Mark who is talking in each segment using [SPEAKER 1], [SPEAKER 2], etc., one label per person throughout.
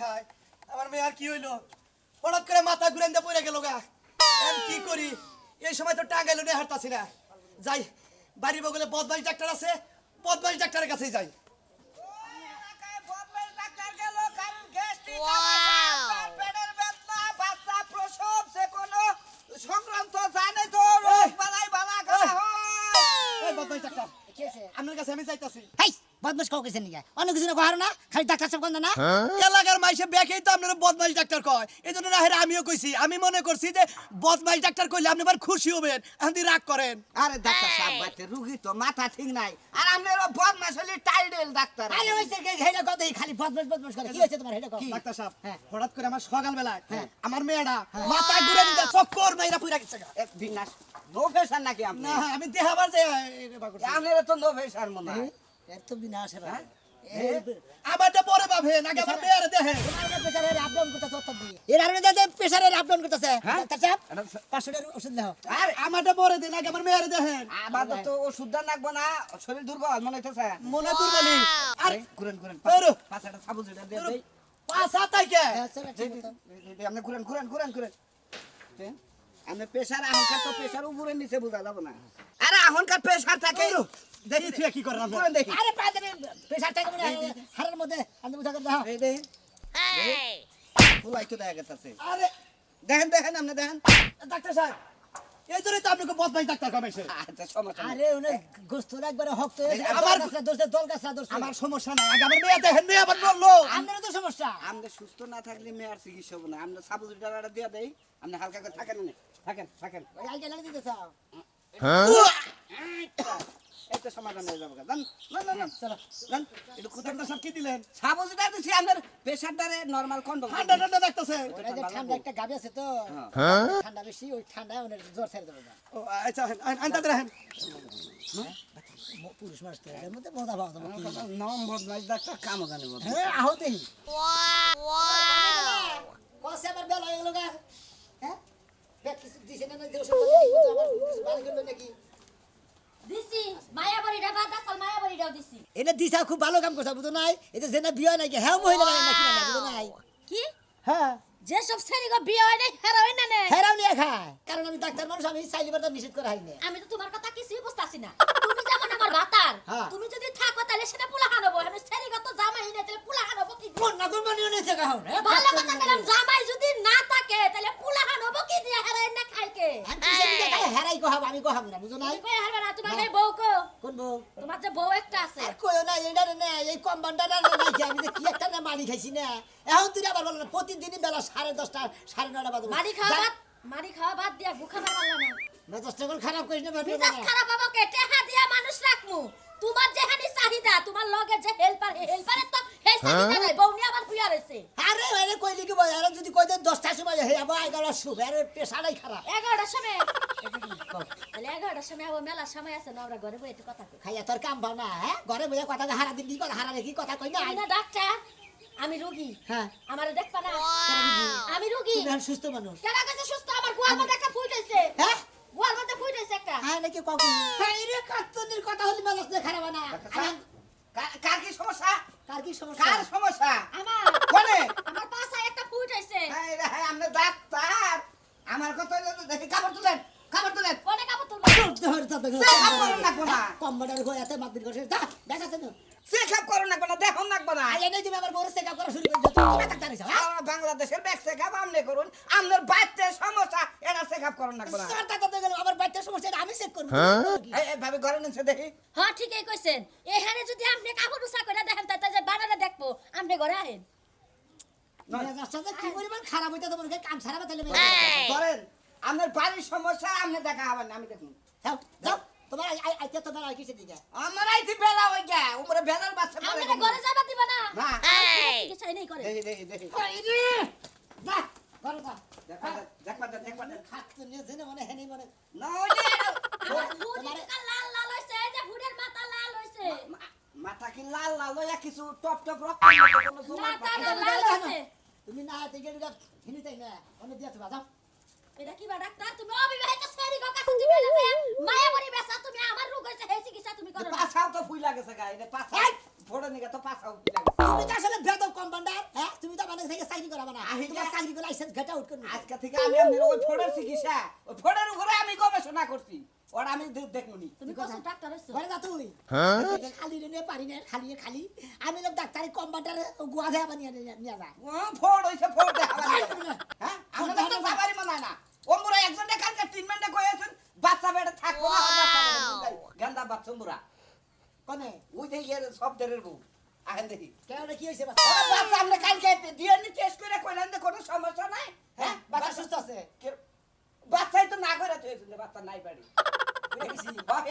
[SPEAKER 1] হায় হায় আমার মেয়ে আর কি হইলো হঠাৎ করে মাথা ঘুরেন দিয়ে পড়ে গেল গা আমি কি করি এই সময় তো টাঙ্গাইলো নিয়ে হাঁটতাছি না যাই বাড়ি বগলে বদমাইশ ডাক্তার আছে বদমাইশ ডাক্তারের কাছেই যাই আপনার কাছে আমি যাইতাছি
[SPEAKER 2] বদমাশ কাউ কেছে নিয়ে অনেক কিছু কহার না খালি ডাক্তার সব গন্ধ না
[SPEAKER 1] এলাকার মাইসে বেকেই তো আপনারা বদমাইশ ডাক্তার কয় এই জন্য না আমিও কইছি আমি মনে করছি যে বদমাইশ ডাক্তার কইলে আপনি আবার খুশি হবেন আপনি রাগ করেন
[SPEAKER 3] আরে ডাক্তার সাহেব বাতে রুগী তো মাথা ঠিক নাই আর আপনারা বদমাশ হলে টাইডেল ডাক্তার
[SPEAKER 2] আরে ওই যে হেডা কথাই খালি বদমাশ করে কি হইছে তোমার হেডা কথা
[SPEAKER 1] ডাক্তার সাহেব হঠাৎ করে আমার সকাল বেলায় আমার মেয়েটা মাথা ঘুরে দিতে চক্কর মাইরা পুরা গেছে
[SPEAKER 3] এক বিনাশ নো ফেশন নাকি আপনি
[SPEAKER 1] না আমি দেখাবার যে
[SPEAKER 3] আপনারা তো নো ফেশন মনে হয়
[SPEAKER 2] এত বিনাশ রে
[SPEAKER 1] আমারটা পরে পাবেন আগে আমার মেয়ের দেখেন
[SPEAKER 2] প্রেসারের আপডাউন করতেছে অত দিয়ে এর আরে দাদা প্রেসারের আপডাউন করতেছে ডাক্তার সাহেব 500 টাকার ওষুধ দাও
[SPEAKER 1] আর আমারটা পরে দেন আগে আমার মেয়ের দেখেন
[SPEAKER 3] আবার তো ওষুধ দান লাগবে না শরীর দুর্বল মনে হইতেছে
[SPEAKER 1] মনে দুর্বলি আর
[SPEAKER 3] ঘুরেন ঘুরেন
[SPEAKER 1] বেরো।
[SPEAKER 3] পাছাটা সাবুজ এটা দিয়ে দেই
[SPEAKER 1] পাঁচা তাইকে
[SPEAKER 3] আপনি ঘুরেন ঘুরেন ঘুরেন ঘুরেন আপনি প্রেসার আহনকার তো প্রেসার উপরে নিচে বোঝা যাবে না আরে আহনকার প্রেসার থাকে
[SPEAKER 1] দেখি তুই কি করেন
[SPEAKER 3] ঘুরেন দেখি
[SPEAKER 2] আরে পা দেবে প্রেসার থাকে মানে হাড়ের মধ্যে আন্দে বুঝা করে দাও
[SPEAKER 3] এই দেখি ফুলাই তো দেখা গেছে
[SPEAKER 1] আরে
[SPEAKER 3] দেখেন দেখেন আপনি দেখেন
[SPEAKER 1] ডাক্তার সাহেব এই জন্যই তো আপনাকে বদমাইশ ডাক্তার কমেছে
[SPEAKER 3] আচ্ছা সমস্যা নাই
[SPEAKER 2] আরে ওনে গোস্ত একবারে হক্ত হয়েছে
[SPEAKER 1] আমার
[SPEAKER 2] আমার দোষ দল গাছরা দোষ
[SPEAKER 1] আমার সমস্যা নাই আগে আমার মেয়ে দেখেন মেয়ে আবার বললো
[SPEAKER 2] আপনার তো সমস্যা
[SPEAKER 3] আমরা সুস্থ না থাকলে মেয়ের চিকিৎসা হবে না আমরা সাবুজ ডালাটা দিয়ে দেই আপনি হালকা করে থাকেন না থাকেন থাকেন
[SPEAKER 2] ওই আই গেলে দিতে চাও
[SPEAKER 3] এই তো সমাধান হয়ে যাবে জান না না না
[SPEAKER 2] চলো
[SPEAKER 3] জান এটা কোথায়
[SPEAKER 1] ডাক্তার সাহেব কি দিলেন
[SPEAKER 3] সাবুজটা দিছি আপনার প্রেসারটারে নরমাল কন্ট্রোল
[SPEAKER 1] ঠান্ডা ঠান্ডা দেখতেছে
[SPEAKER 2] ওটা যে ঠান্ডা একটা গাবি আছে তো ঠান্ডা বেশি ওই ঠান্ডায় ওনের জ্বর ছেড়ে দেবে না
[SPEAKER 1] ও আচ্ছা আনতে রাখেন
[SPEAKER 2] পুরুষ মানুষ তো এর মধ্যে মজা পাওয়া যাবে কি
[SPEAKER 3] নম্বর নাই ডাক্তার কামও জানি বল
[SPEAKER 2] হ্যাঁ আহো দেই কসে আবার বেলা হয়ে গেল গা হ্যাঁ দেখ কিছু দিছে না যে ওষুধ দিতে আমার কিছু ভালো করবে নাকি
[SPEAKER 4] দিছি মায়াবড়িটা বাদ আসল মায়াবড়িটাও দিছি
[SPEAKER 2] এটা দিশা খুব ভালো কাম করছে বুঝো নাই এটা জেনা বিয়ে নাকি হ্যাঁ মহিলা নাকি না বুঝো নাই
[SPEAKER 4] কি
[SPEAKER 2] হ্যাঁ
[SPEAKER 4] যে সব ছেলেগো বিয়ে হয় নাই হেরোইন না নে
[SPEAKER 2] হেরাও নিয়ে খায় কারণ আমি ডাক্তার মানুষ আমি চাইলিবার তো নিষেধ করা হয়নি
[SPEAKER 4] আমি তো তোমার কথা কিছুই বুঝতাছি না তুমি যেমন আমার ভাতার
[SPEAKER 2] হ্যাঁ।
[SPEAKER 4] তুমি যদি থাকো তাহলে সেটা পোলা হানবো আমি ছেলেগো তো জামাই নাই তাহলে পোলা হানবো কি দিয়ে?
[SPEAKER 2] কোন না কোন মানিও নেছে কাহন
[SPEAKER 4] ভালো কথা গেলাম জামাই যদি না থাকে তাহলে পোলা হানবো কি দিয়ে হেরোইন না খাই কে
[SPEAKER 2] আমি সেদিকে খাই হেরাই কহাব আমি কহাব না বুঝো নাই
[SPEAKER 4] তুমি কই হারবে না তোমার এই বউ কো
[SPEAKER 2] কোন বউ
[SPEAKER 4] তোমার যে বউ একটা আছে
[SPEAKER 2] আর কইও না এইটা না এই কম্পাউন্ডার না নাকি আমি যে কি একটা না মারি খাইছি না এখন তুই আবার বল না প্রতিদিনই বেলা 10:30 9:30 বাজে
[SPEAKER 4] মারি খাওয়া বাদ দিয়া ভুখা পারলা না
[SPEAKER 2] মেজাজটা কোন খারাপ করিস না বাবা
[SPEAKER 4] মিজাজ খারাপ বাবা কে টেহা দিয়া মানুষ রাখমু তোমার যেহানি চাহিদা তোমার লগে যে হেল্পার হেল্পারের তো হে চাহিদা নাই বউনি আবার বুইয়া রইছে
[SPEAKER 2] আরে আরে কইলি কি বল আরে যদি কই দেন 10টার সময় হে আবার 11টার সময় আরে পেশাটাই খারাপ
[SPEAKER 4] 11টার সময় তাহলে 11টার সময় আবার মেলা সময় আছে না আমরা ঘরে বই একটু কথা কই
[SPEAKER 2] খাইয়া তোর কাম পাও না হ্যাঁ ঘরে বইয়া কথা হারা দিন কথা হারা রেখি কথা কই না
[SPEAKER 4] আমি না ডাক্তার আমি রোগী
[SPEAKER 2] হ্যাঁ
[SPEAKER 4] আমারে দেখবা না আমি রোগী
[SPEAKER 2] তুমি আর সুস্থ মানুষ
[SPEAKER 4] কেনা কাছে সুস্থ আমার গোয়ার মধ্যে একটা ফুট হইছে
[SPEAKER 2] হ্যাঁ
[SPEAKER 4] গোয়ার মধ্যে ফুট হইছে একটা
[SPEAKER 2] হ্যাঁ নাকি কাকু এই রে কাতনির কথা হলি মেজাজ না খারাপ না
[SPEAKER 3] কার কি সমস্যা
[SPEAKER 2] কার কি সমস্যা
[SPEAKER 3] কার সমস্যা
[SPEAKER 4] আমার
[SPEAKER 3] কোনে
[SPEAKER 4] আমার পাছায় একটা ফুট হইছে
[SPEAKER 3] এই রে আপনি ডাক্তার আমার কথা হলো দেখি কাপড় তুলেন
[SPEAKER 4] কোনে কাপড় তুলবো
[SPEAKER 2] ধর তো
[SPEAKER 3] চেকআপ করুন না কোনা
[SPEAKER 2] কম্পিউটার কই এত মাতদিন করছে যা দেখাতে না
[SPEAKER 3] চেকআপ করুন না কোনা দেখুন না কোনা
[SPEAKER 2] আই এনে তুমি আবার বড় চেকআপ করা শুরু করে দাও তুমি ডাক্তার হইছো হ্যাঁ
[SPEAKER 3] বাংলাদেশের ব্যাক চেকআপ আপনি করুন আপনার বাচ্চার সমস্যা এটা চেকআপ করুন না কোনা
[SPEAKER 2] সরটা তো গেল আমার বাচ্চার সমস্যা এটা আমি চেক করব
[SPEAKER 3] এই ভাবে ঘরে নিচে দেখি
[SPEAKER 4] হ্যাঁ ঠিকই কইছেন এখানে যদি আপনি কাপড় উসা করে দেখেন তাতে যে বানারে দেখবো আপনি ঘরে আহেন
[SPEAKER 2] মেজাজটা কি পরিমাণ খারাপ হইতা তোমার কাম ছাড়াবে তাহলে
[SPEAKER 3] ধরেন আপনার বাড়ির সমস্যা আপনি দেখা হবেন না আমি দেখুন
[SPEAKER 2] যাও যাও তোমার আইতে তোমার আর কিছু দিকে
[SPEAKER 3] আমার আইতে বেলা হয়ে যায় উপরে বেলার বাচ্চা পড়ে
[SPEAKER 4] আপনি ঘরে যাবা দিবা না
[SPEAKER 3] না
[SPEAKER 4] কি চাই নাই করে
[SPEAKER 3] দেখি
[SPEAKER 2] যা ঘরে যা
[SPEAKER 3] দেখবা
[SPEAKER 2] খাত তো নিয়ে জেনে মনে হেনি মনে
[SPEAKER 3] না ওই যে
[SPEAKER 4] হুডি কা লাল লাল হইছে এই যে হুডের মাথা লাল হইছে
[SPEAKER 3] মাথা কি লাল লাল হইয়া কিছু টপ টপ রক্ত কোনো জমা
[SPEAKER 4] মাথা লাল হইছে
[SPEAKER 2] তুমি না হাতে গেলে হিনি তাই না অন্য দিয়া তো বাজাও
[SPEAKER 4] এটা কি বা ডাক্তার তুমি অবিবাহিত ছেড়ি গো কাছে দিবে না মায়া বড়ি বেসা তুমি আমার রোগ হইছে হে চিকিৎসা তুমি করো না
[SPEAKER 3] পাছাও তো ফুইলা গেছে গায়ে পাছা ফোড়ে নিগা তো পাছাও ফুইলা গেছে
[SPEAKER 2] তুমি তো আসলে বেদব কম্পাউন্ডার হ্যাঁ তুমি তো মানে চাকরি করে লাইসেন্স ঘাটা আউট করবো
[SPEAKER 3] আজকে থেকে আমি আপনার ওই ফোড়ের চিকিৎসা ওই ফোড়ের উপরে আমি গবেষণা করছি ওর আমি দেখবনি
[SPEAKER 4] তুমি কোন ডাক্তার হইছো
[SPEAKER 2] ঘরে যা তুই খালি রে পারি না খালি আমি লোক ডাক্তারি কম্পাউন্ডারে গুয়া দেয়া বানিয়ে নিয়ে যা
[SPEAKER 3] ফোড় হইছে ফোড় দেখা হ্যাঁ আমরা তো সাবারি মানায় না ওমরা একজনে কালকে ট্রিটমেন্টে কইছেন বাচ্চা বেটা থাকবো না বাচ্চা গান্দা বাচ্চা মুরা
[SPEAKER 2] কোনে
[SPEAKER 3] ওই দেখি সব দেরের বউ আহেন দেখি
[SPEAKER 2] কেন কি হইছে
[SPEAKER 3] ওরা বাচ্চা আপনি কালকে ডিএনএ টেস্ট করে কইলেন যে কোনো সমস্যা নাই হ্যাঁ
[SPEAKER 2] বাচ্চা সুস্থ আছে
[SPEAKER 3] বাচ্চাই তো না করে তুই বাচ্চা নাই বাড়ি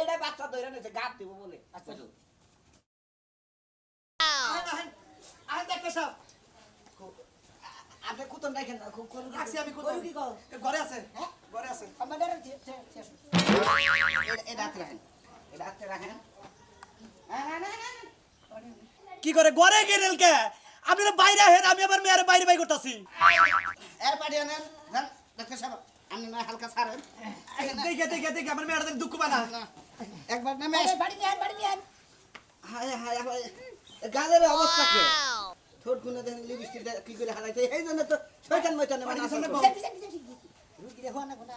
[SPEAKER 3] এটা বাচ্চা ধরে নিয়েছে গাপ দিব বলে আচ্ছা
[SPEAKER 1] আহেন ডাক্তার সাহেব
[SPEAKER 3] আপনি কুতন রাখেন না
[SPEAKER 1] রাখছি আমি
[SPEAKER 2] গরু কি কও?
[SPEAKER 1] ঘরে আছে
[SPEAKER 2] হ্যাঁ?
[SPEAKER 1] ঘরে আছে
[SPEAKER 2] কম্পাউন্ডারে
[SPEAKER 3] এটা হাতে রাখেন এটা হাতে রাখেন
[SPEAKER 1] কি করে ঘরে গেলেন কে আপনারা বাইরে আহেন আমি আবার মেয়ের বাইরে বাই করতেছি
[SPEAKER 3] এর পাঠিয়ে নেন যান ডাক্তার সাহেব আপনি না হালকা ছাড়েন
[SPEAKER 1] দেখে আমার মেয়ের দুঃখ বানা
[SPEAKER 3] একবার নামে
[SPEAKER 2] বাড়ি নিয়ে
[SPEAKER 3] হায় হায় হায় গালের অবস্থা কি ঠোঁট গুনে দেখেন লিপস্টিক কি করে হালাইতে এই জন্য তো শয়তান ময়তানে মানে আসলে
[SPEAKER 2] রুগী দেখো না কোনা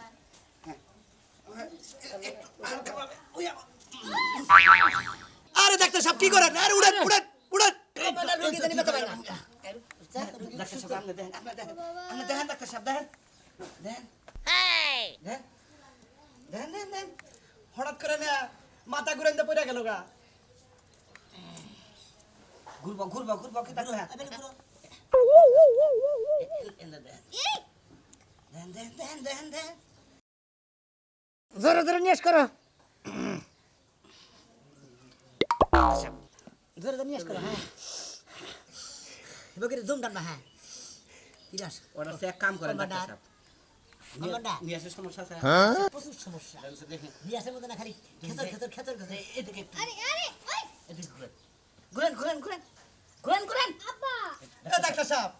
[SPEAKER 1] আরে ডাক্তার সাহেব কি করেন আরে উড়েন উড়েন উড়েন
[SPEAKER 2] কম্পাউন্ডার রুগী জানি বেতা পাই না
[SPEAKER 3] ডাক্তার সাহেব আপনি দেখেন আপনি দেখেন ডাক্তার সাহেব দেখেন দেখেন দেখেন দেখেন
[SPEAKER 1] হঠাৎ করে না মাথা ঘুরেন দিয়ে পড়ে গেল গা
[SPEAKER 3] ঘুরবো কি ডাক্তার দেখেন
[SPEAKER 2] জোরে জোরে নিয়েস করো জোরে জোরে নিয়েস করো হ্যাঁ বগিরে জুম ডান না হ্যাঁ কিরাস
[SPEAKER 3] ওরা সে এক কাম করেন ডাক্তার সাহেব
[SPEAKER 2] কমান্ডার
[SPEAKER 3] নিয়ে আসে সমস্যা আছে
[SPEAKER 2] প্রচুর সমস্যা
[SPEAKER 3] দেখেন
[SPEAKER 2] নিয়াসের মধ্যে না খালি খেতর
[SPEAKER 3] এদিকে
[SPEAKER 4] আরে আরে ওই
[SPEAKER 3] এদিকে ঘুরেন
[SPEAKER 4] আব্বা
[SPEAKER 1] এ ডাক্তার সাহেব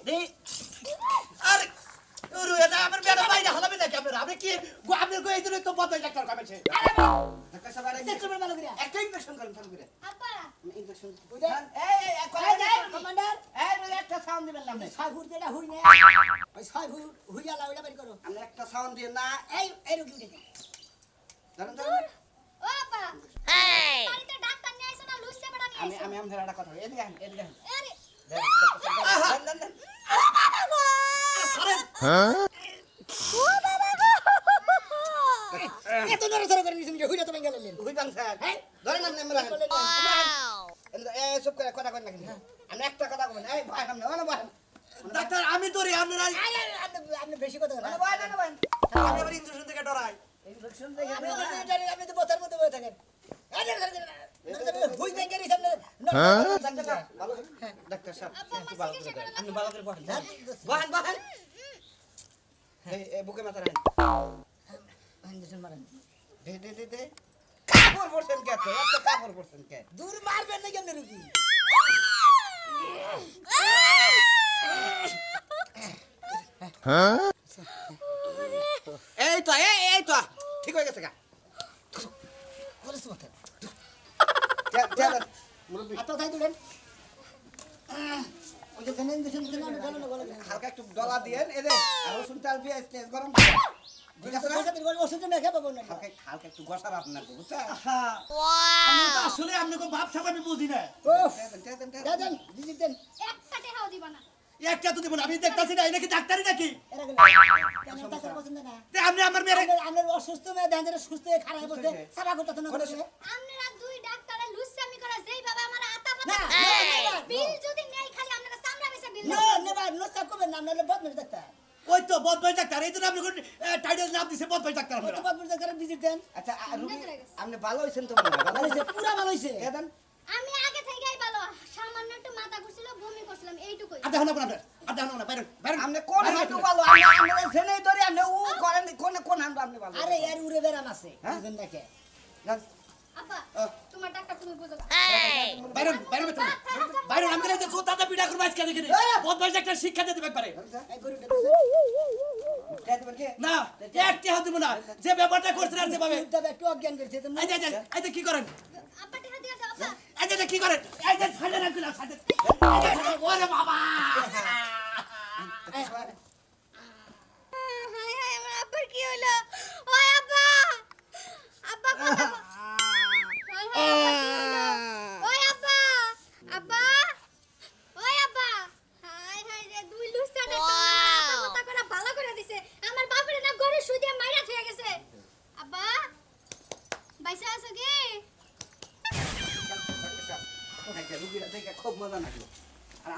[SPEAKER 3] দে
[SPEAKER 1] আরে ওরে এটা আমার মেয়ের বাইরে হালাবে নাকি আপনারা আপনি কি আপনার কই দিলে তো বদলাই ডাক্তার কামেছে
[SPEAKER 3] ডাক্তার সাহেব আরে
[SPEAKER 2] দেখো ভালো করে
[SPEAKER 3] একটা ইনজেকশন করেন চালু করে
[SPEAKER 4] আব্বা
[SPEAKER 3] ইনজেকশন
[SPEAKER 2] বুঝা?
[SPEAKER 3] এই
[SPEAKER 2] কমান্ডার
[SPEAKER 3] এই একটা সাউন্ড দিবেন না আপনি
[SPEAKER 2] ছয় ফুট যেটা হুই না ওই ছয় ফুট হুইয়া লাউলা বাড়ি করো
[SPEAKER 3] আপনি একটা সাউন্ড দিয়ে না
[SPEAKER 2] এই রুগী উঠে
[SPEAKER 3] ধরেন
[SPEAKER 4] ও আব্বা বাড়িতে ডাক্তার নিয়ে আইছো না লুইসে বড় নিয়ে
[SPEAKER 3] আমি
[SPEAKER 4] আইছো
[SPEAKER 3] আমি আমাদের একটা কথা এদিকে
[SPEAKER 4] আরে
[SPEAKER 3] দেন
[SPEAKER 2] এত নড়াচড়া করে নিয়েছি হুইয়া তো ভেঙে গেলেন
[SPEAKER 3] হুইবান স্যার ধরেন আপনি আমরা এই সব করে কথা কই না কিন্তু আমি একটা কথা কইবেন এই ভাই সামনে ওনা ভাই
[SPEAKER 1] ডাক্তার আমি তোরে আপনারা
[SPEAKER 2] আপনি বেশি কথা বলেন
[SPEAKER 3] ভাই না ভাই
[SPEAKER 1] আমি আবার ইনজেকশন থেকে ডরাই
[SPEAKER 3] ইনজেকশন দেখে
[SPEAKER 2] আপনি তো বোতার মধ্যে বসে থাকেন হুই ভেঙে গেছে
[SPEAKER 3] ভালো ডাক্তার সাহেব
[SPEAKER 4] আব্বা আমার চিকিৎসা করে
[SPEAKER 3] আপনি ভালো করে বহেন এই বুকে মাথা রাখেন
[SPEAKER 2] মারেন
[SPEAKER 3] দে কাপড় পরছেন কে তো এত কাপড় পরছেন কে
[SPEAKER 2] দূর মারবেন না কেমনে রুগী
[SPEAKER 3] এই তো ঠিক হয়ে গেছে গা
[SPEAKER 2] করেছ মাথা
[SPEAKER 3] মুরব্বি
[SPEAKER 2] আত্মা তাই দিলেন ওই যে জানেন দেখেন দিলেন আমি গেল না গেল
[SPEAKER 3] হালকা একটু ডলা দিয়েন এদে আর রসুন তেল দিয়ে তেজ গরম ঠিক আছে না
[SPEAKER 2] ওষুধ মেখে পাবো না
[SPEAKER 3] হালকা হালকা একটু গসার আপনার বুঝছেন
[SPEAKER 1] আমি তো আসলে আপনি কোন ভাব ছাপ আমি বুঝি না
[SPEAKER 2] দেন দিদি দেন
[SPEAKER 4] একটা টাকাও দিবা না
[SPEAKER 1] একটা তো দিব না আমি দেখতাছি না নাকি ডাক্তারই নাকি
[SPEAKER 2] এরা গেল কেন টাকার পছন্দ না
[SPEAKER 1] তে আপনি আমার মেয়ের
[SPEAKER 2] আমরা অসুস্থ মেয়ে দেন সুস্থ হয়ে খারাপ বলতে সারা করতে না করে
[SPEAKER 4] আপনারা দুই ডাক্তারে লুইসামি করে যেই বাবা আমার আতা
[SPEAKER 2] না,
[SPEAKER 4] পাতা
[SPEAKER 2] না, না।
[SPEAKER 4] বিল যদি নেই খালি আপনারা সামনে বেসে বিল
[SPEAKER 2] না নেবা নসা করবে না আমরা বদমের ডাক্তার
[SPEAKER 1] ওই তো বদমাই ডাক্তার এই জন্য আপনি কোন টাইটেল নাম দিছে বদমাই ডাক্তার
[SPEAKER 2] ওই তো
[SPEAKER 1] আপনারা
[SPEAKER 2] বদমের ডাক্তার ভিজিট দেন
[SPEAKER 3] আচ্ছা রুগী আপনি ভালো হইছেন তো মনে হয়
[SPEAKER 2] ভালো হইছে পুরা ভালো হইছে
[SPEAKER 3] দেন
[SPEAKER 4] আমি আগে থেকেই ভালো সামান্য একটু মাথা ঘুরছিল বমি করছিলাম এইটুকুই
[SPEAKER 1] আর দেখো না আপনার আর দেখো না বাইরে বাইরে
[SPEAKER 3] আপনি কোন হাঁটু ভালো আমরা জেনেই ধরে আপনি ও করেন কোন হাঁটু আপনি ভালো
[SPEAKER 2] আরে এর উড়ে বেরাম আছে
[SPEAKER 3] হ্যাঁ?
[SPEAKER 2] বুঝেন দেখে
[SPEAKER 3] যান।
[SPEAKER 4] আব্বা তোমার ডাক্তার তুমি বুঝো
[SPEAKER 1] বাইরে বাইরে বাইরে আমি গেলে তো দাদা পিঠা করব আজকে দেখি বদমাই ডাক্তার শিক্ষা দিতে পারে
[SPEAKER 2] এই গরুটা
[SPEAKER 3] খেয়ে দেবেন কি?
[SPEAKER 1] না একটি হাত দিব না যে ব্যাপারটা করছেন আর যেভাবে
[SPEAKER 2] দুধটা একটু অজ্ঞান করছে তো
[SPEAKER 1] এই যে কি করেন
[SPEAKER 4] আব্বা টাকা দিয়ে দাও আব্বা
[SPEAKER 1] এই যে কি করেন এই যে ছাড়ে রাখুন ছাড়ে ওরে বাবা
[SPEAKER 3] রুগীরা দেখে খুব মজা লাগলো আর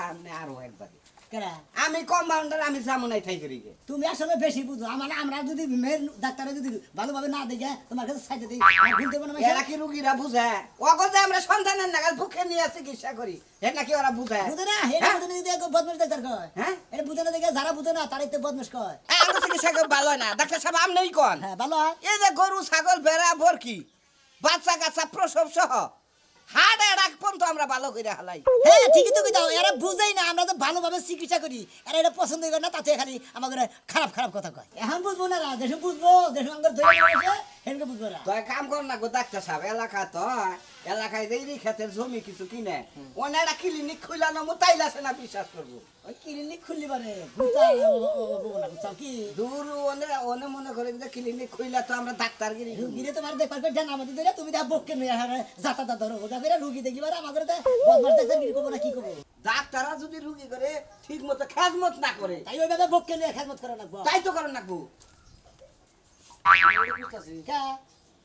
[SPEAKER 3] আপনি আরো একবার
[SPEAKER 2] কেরা
[SPEAKER 3] আমি কম্পাউন্ডার আমি যাবো নাই ঠাই করি গে
[SPEAKER 2] তুমি আসলে বেশি বুঝো আমরা যদি মেয়ের ডাক্তারে যদি ভালোভাবে না দেখে তোমার কাছে সাইডে দিই ভুল দেবো না
[SPEAKER 3] এরা কি রুগীরা বুঝে অগজে আমরা সন্তানের নাগাল ভুখে নিয়ে চিকিৎসা করি এটা নাকি ওরা বুঝে
[SPEAKER 2] বুঝে না এটা বুঝে না যদি বদমাশ ডাক্তার কয়
[SPEAKER 3] হ্যাঁ
[SPEAKER 2] এটা বুঝে না দেখে যারা বুঝে না তারাই তো বদমাশ কয়
[SPEAKER 3] আমরা চিকিৎসা করে ভালো হয় না ডাক্তার সাহেব আপনিই কন
[SPEAKER 2] হ্যাঁ ভালো হয়
[SPEAKER 3] এই যে গরু ছাগল ভেড়া বরকি বাচ্চা কাচ্চা প্রসব সহ হাড়ে রাখ পর্যন্ত আমরা ভালো করে হালাই
[SPEAKER 2] হ্যাঁ ঠিকই তো কইতাও এরা বুঝাই না আমরা তো ভালোভাবে চিকিৎসা করি এরা এটা পছন্দ করে না তাতে খালি আমাদের খারাপ খারাপ কথা কয় এখন বুঝবো না দেশে বুঝবো দেশে আমাদের ধরে আছে হেনকে বুঝবো না
[SPEAKER 3] তো কাম কর না গো ডাক্তার সাহেব এলাকা তো এলাকায় দেরি ক্ষেতের জমি কিছু কিনে ওনারা ক্লিনিক খুলানো মোতাইলাছে না বিশ্বাস করবো
[SPEAKER 2] ওই ক্লিনিক খুললি পারে বুঝাও না বুঝাও কি
[SPEAKER 3] দূর ওনে মনে করে যে ক্লিনিক খুইলা তো আমরা ডাক্তারগিরি
[SPEAKER 2] রুগীরে তোমার দেখবার করে জান আমাদের ধরে তুমি দা বককে নিয়ে যাতা ধরো ওটা করে রুগী দেখি পারে আমাদের তো বদমাশ ডাক্তার কি করবো না কি করবো
[SPEAKER 3] ডাক্তাররা যদি রুগী করে ঠিক মতো খেজমত না করে
[SPEAKER 2] তাই ওইভাবে বককে নিয়ে খেদমত করে রাখবো
[SPEAKER 3] তাই তো করেন নাকবো
[SPEAKER 2] কা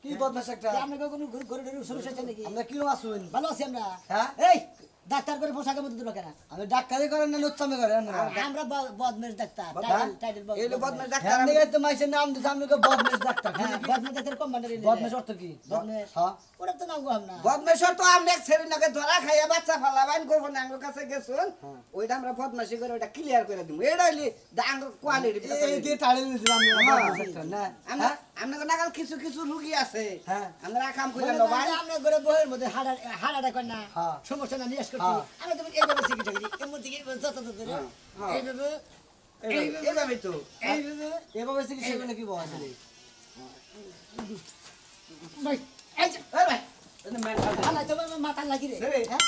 [SPEAKER 5] কি বদমাশ একটা
[SPEAKER 2] আপনি কোনো গরুর সমস্যা আছে নাকি
[SPEAKER 5] আমরা কিরম আসুন
[SPEAKER 2] ভালো আছি আমরা
[SPEAKER 5] হ্যাঁ?
[SPEAKER 2] এই ডাক্তার করে পোশাকের মধ্যে দিল কেন
[SPEAKER 5] আমি ডাক্তারি করেন না লুচ্চামি করেন না
[SPEAKER 2] আমরা বদমেশ ডাক্তার
[SPEAKER 5] হ্যাঁ?
[SPEAKER 2] টাইটেল
[SPEAKER 3] এই হলো বদমাশ ডাক্তার
[SPEAKER 5] হ্যাঁ দেখে তো মাইসের নাম দিছে আমি তো বদমাশ ডাক্তার
[SPEAKER 2] বদমেশ ডাক্তার কমান্ডার
[SPEAKER 5] বদমাশ অর্থ কি
[SPEAKER 2] বদমেশ
[SPEAKER 5] হ্যাঁ
[SPEAKER 2] ওটা তো নাম গো আমরা
[SPEAKER 3] বদমাশর তো আমরা এক ছেড়ে নাকে ধরা খাইয়া বাচ্চা ফালাবাইন করবো না আঙ্গুর কাছে গেছুন ওইটা আমরা বদমাশি করে ওটা ক্লিয়ার করে দিব এটা হইলি আঙ্গুর কোয়ালিটি
[SPEAKER 5] এই দিয়ে টাড়ে দিলাম আমি বদমাশ ডাক্তার না
[SPEAKER 3] আমরা আপনাদের নাগাল কিছু কিছু রুগী আছে
[SPEAKER 5] হ্যাঁ।
[SPEAKER 3] আমরা কাম করে নেবো ভাই
[SPEAKER 2] আমরা করে বইয়ের মধ্যে হাড়াটা কর না
[SPEAKER 5] হ্যাঁ।
[SPEAKER 2] সমস্যা না নিয়ে করছি আমরা তুমি এইভাবে চিকিৎসা করি এমন থেকে যত ধরে এইভাবে
[SPEAKER 3] এইভাবেই তো
[SPEAKER 2] এইভাবে
[SPEAKER 5] এভাবে চিকিৎসা করলে কি বল
[SPEAKER 2] ভাই এই যে
[SPEAKER 3] এই ভাই এটা মেন্টাল
[SPEAKER 2] হালাই তো মাথা লাগি রে
[SPEAKER 3] রে
[SPEAKER 2] হ্যাঁ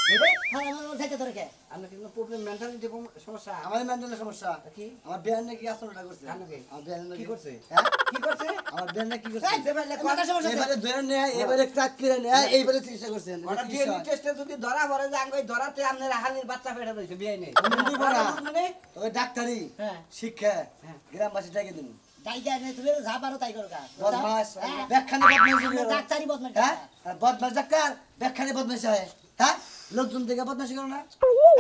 [SPEAKER 2] হ্যাঁ আমার যাইতে ধরে কে
[SPEAKER 3] আমরা কিন্তু প্রবলেম মেন্টালিটি সমস্যা
[SPEAKER 5] আমার মেন্টালের সমস্যা
[SPEAKER 3] কি
[SPEAKER 5] আমার বিয়ান নাকি আসলটা করছে
[SPEAKER 3] কেন কি?
[SPEAKER 5] আমার বিয়ান
[SPEAKER 3] কি করছে
[SPEAKER 5] হ্যাঁ
[SPEAKER 3] কি করছে
[SPEAKER 5] আমার বিয়ান নাকি করছে
[SPEAKER 2] এই, মাথা সমস্যা আছে।
[SPEAKER 5] এবারে ধরে নেয় এবারে কাট করে নেয় এইবারে চিকিৎসা করছে
[SPEAKER 3] ওটা ডিএনএ টেস্টে যদি ধরা পড়ে যে আঙ্গুই ধরাতে আপনার হালির বাচ্চা ফেটে রয়েছে বিয়ে নেই মানে
[SPEAKER 5] ওই ডাক্তারি
[SPEAKER 2] হ্যাঁ
[SPEAKER 5] শিক্ষা গ্রামবাসী ডাকে দিন
[SPEAKER 2] দাইগা নে তুমি যা পারো তাই করো কা
[SPEAKER 5] বদমাস
[SPEAKER 2] হ্যাঁ।
[SPEAKER 5] ব্যাখ্যানে বদমাস
[SPEAKER 2] আমরা ডাক্তারি বদমাশ
[SPEAKER 5] হ্যাঁ আর বদমাস ডাক্তার ব্যাখ্যানে বদমাস হয় হ্যাঁ লোকজন থেকে বদমাসি করো না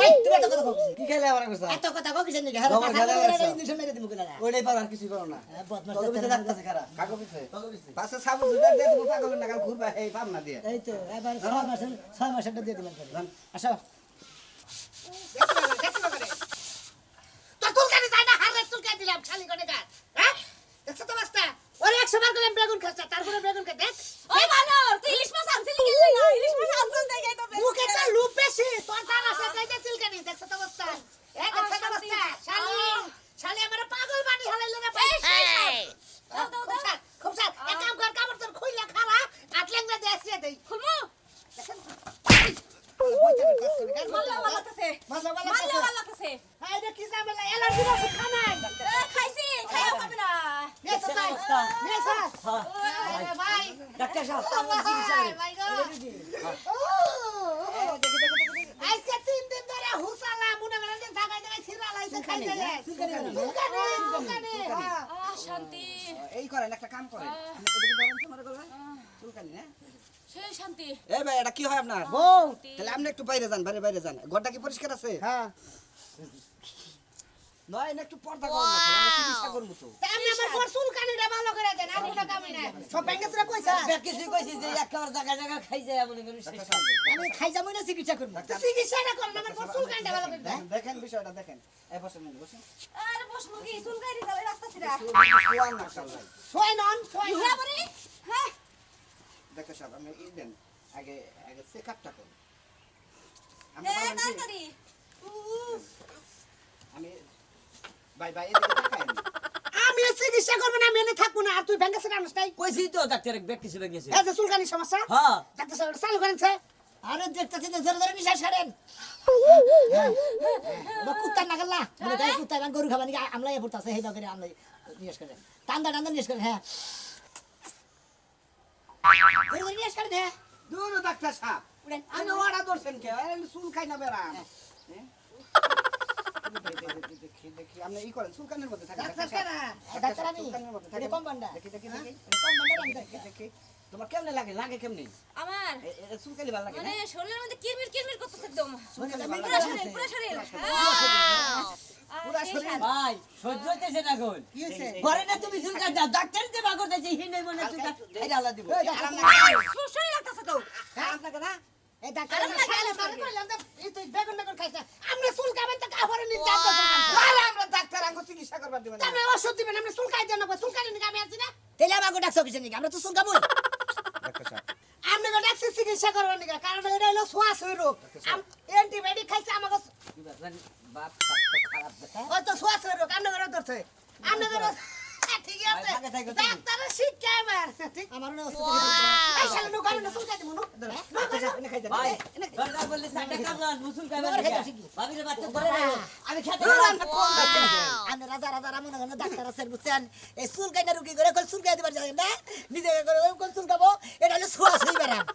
[SPEAKER 2] এই তুমি এত কথা কইছিস
[SPEAKER 5] কি খেলে আমার কথা
[SPEAKER 2] এত কথা কও কিসের নাকি হ্যাঁ
[SPEAKER 5] বাবা, খেলা হয়েছে।
[SPEAKER 2] ইঞ্জেকশন মেরে দিমু কিনা
[SPEAKER 5] ওইটাই পার আর কিছু করো না
[SPEAKER 2] হ্যাঁ, বদমাশ
[SPEAKER 5] তবে পিছে
[SPEAKER 2] ডাক্তার।
[SPEAKER 5] ডাক্তার খারাপ
[SPEAKER 3] কাকো পিছে
[SPEAKER 5] তবে পিছে
[SPEAKER 3] পাশে সাবু দুটার দিয়ে দেবো পাগলের নাগাল ঘুরবা এই পাম না দিয়ে
[SPEAKER 2] এই তো এবার 6 মাসেরটা দিয়ে দিবেন আসো
[SPEAKER 4] তোর চুলকানি যায় না হারে চুলকানি দিলাম খালি করে গাছ হ্যাঁ দেখছ তো বাস্তা ওরে 100 বার গেলাম বেগুন খাচ্ছা তারপরে বেগুন কে দেখ ওই বানর তুই ইলিশ মাছ আনছিলি কি না ইলিশ মাছ আনছিস দেখে তো মুখে তো লুপ বেশি তোর জান আছে দেখে চুলকানি দেখছ তো বাস্তা এই দেখছ তো বাস্তা শালি শালি আমার পাগল বানি হলাইলো না ভাই খুব স্যার এক কাম কর কাপড় তোর খুইলা খারা আটলেন না দেশে দেই খুলমু দেখেন মাল্লা মাল্লা কাছে মাল্লা মাল্লা কাছে হাই রে কি জামেলা এলার্জি বসে খানাই খাইছি খাইও পাবে না নেসা নেসা ভাই
[SPEAKER 2] ডাক্তার সাহেব চিকিৎসা
[SPEAKER 4] আজকে 3 দিন ধরে হুসালা মনে করেন যে জায়গায় জায়গায় ছিড়া লাইছে খাই যায় চুলকানি
[SPEAKER 6] শান্তি
[SPEAKER 3] এই করেন একটা কাম করেন এদিকে ধরেন তো মারা গলা চুলকানি না
[SPEAKER 6] সেই শান্তি
[SPEAKER 3] এই ভাই এটা কি হয় আপনার
[SPEAKER 2] বউ
[SPEAKER 3] তাহলে আপনি একটু বাইরে যান বাইরে যান ঘরটা কি পরিষ্কার আছে
[SPEAKER 2] হ্যাঁ
[SPEAKER 3] নয় না একটু পর্দা করুন না আমরা চিকিৎসা করব তো
[SPEAKER 4] আমি আমার পর চুলকানিটা ভালো করে দেন আমি তো কামি না সব ব্যাংকেসরা কইছা
[SPEAKER 2] কিছু কইছি যে একবার জায়গা জায়গা খাই যায় মনে করি আমি খাই যাবো না চিকিৎসা করব
[SPEAKER 4] চিকিৎসাটা করেন আমার পর চুলকানিটা ভালো করে দেন
[SPEAKER 3] দেখেন বিষয়টা দেখেন এই বসেন বসেন
[SPEAKER 6] আরে বসমু কি চুলকাইরি যাবে রাস্তা ছিড়া
[SPEAKER 3] সোয়ান না সাল্লাই
[SPEAKER 4] ছয় নন ছয়
[SPEAKER 6] ঘুরা পড়ি হ্যাঁ
[SPEAKER 3] দেখো সব আমি এই দেন আগে আগে চেকআপটা করুন
[SPEAKER 6] এ তাড়াতাড়ি
[SPEAKER 3] আমি বাই বাই এদিকে তাকায়েন
[SPEAKER 4] আমি চিকিৎসা করব না আমি এনে থাকবো না আর তুই ব্যাংকেসরা আনস নাই
[SPEAKER 2] কইছি তো ডাক্তার এক ব্যক্তি ছিল গেছে
[SPEAKER 4] এই যে চুলকানি সমস্যা
[SPEAKER 2] হ্যাঁ
[SPEAKER 4] ডাক্তার সাহেব চালু করেন স্যার
[SPEAKER 2] আরে দেখতেছি তো জোরে জোরে নিশা ছাড়েন বা কুত্তা নাগাল না মানে তাই কুত্তা গান গরু খাবানি আমলাই পড়তাছে হেবা করে আমলাই নিয়েস করে টান্দা টান্দা নিয়েস করে হ্যাঁ গরু গরু নিয়েস করে হ্যাঁ
[SPEAKER 3] দূর ডাক্তার সাহেব
[SPEAKER 2] উড়েন
[SPEAKER 3] আমি ওড়া ধরছেন কে চুল খাই না বেড়া দেখি আপনি ই করেন চুলকানের মধ্যে থাকেন
[SPEAKER 4] ডাক্তার কেনা
[SPEAKER 2] ডাক্তার আমি
[SPEAKER 3] চুলকানের মধ্যে
[SPEAKER 2] এটা
[SPEAKER 3] থাকেন
[SPEAKER 2] কম বান্ডা
[SPEAKER 3] দেখি দেখি দেখি
[SPEAKER 2] কম বান্ডা আমি
[SPEAKER 3] দেখি দেখি তোমার কেমনে লাগে লাগে কেমনে
[SPEAKER 6] আমার
[SPEAKER 3] চুলকালি ভালো লাগে
[SPEAKER 6] মানে
[SPEAKER 3] না
[SPEAKER 6] শরীরের মধ্যে কিরমির কিরমির করতেছে একদম
[SPEAKER 2] চুলকানি
[SPEAKER 6] পুরো শরীর পুরো শরীর পুরো শরীর
[SPEAKER 2] ভাই সহ্য হইতেছে না কোন
[SPEAKER 3] কি হইছে
[SPEAKER 2] ঘরে না তুমি চুলকা দাও ডাক্তার যে বাগর দিয়েছে হিনে মনে চুলকা এই আল্লাহ দিব
[SPEAKER 6] শরীর লাগতেছে তো
[SPEAKER 3] খারাপ লাগে না
[SPEAKER 2] এই ডাক্তার
[SPEAKER 6] আরে লাগাইলে
[SPEAKER 4] আরে কইলাম যে এই তুই বেগুন বেগুন খাইছ না আমরা চুলকাবেন তো কাপড়ে নিয়ে যাবো
[SPEAKER 3] আরে আমরা ডাক্তার আঙ্গ চিকিৎসা করবার দিবেন না
[SPEAKER 4] আমরা ওষুধ দিবেন আমরা চুলকাই দেন না চুলকানি নিয়ে আমি আছি না
[SPEAKER 2] তেলে বাগর ডাকছো কিছু নাকি আমরা তো চুলকাবো
[SPEAKER 4] আমরা তো ডাক্তার চিকিৎসা করবার নিয়ে কারণ এটা হলো শ্বাস রোগ অ্যান্টিবায়োটিক খাইছে আমাকে
[SPEAKER 3] বাপ খারাপ
[SPEAKER 4] ওই তো শ্বাস রোগ আমরা করে ধরছে আমরা করে ঠিক আছে
[SPEAKER 2] ভাই, থাকে তুমি।
[SPEAKER 4] ডাক্তারের শিক্ষা আমার ঠিক
[SPEAKER 2] আমার না
[SPEAKER 4] এই শালা নো করে না চুলকাই দিব
[SPEAKER 2] ভাই দরকার বললে সাড়ে কামলান মুসুল কামলান ভাবিরে বাচ্চা করে আমি খেতে আমি রাজা রাজা রামন না ডাক্তার আছে বুঝছেন এই চুলকাইনা রুগী করে কল চুলকাই দিবার যায় না নিজে করে কোন চুলকাবো এটা হলো সোয়া সই বেরাম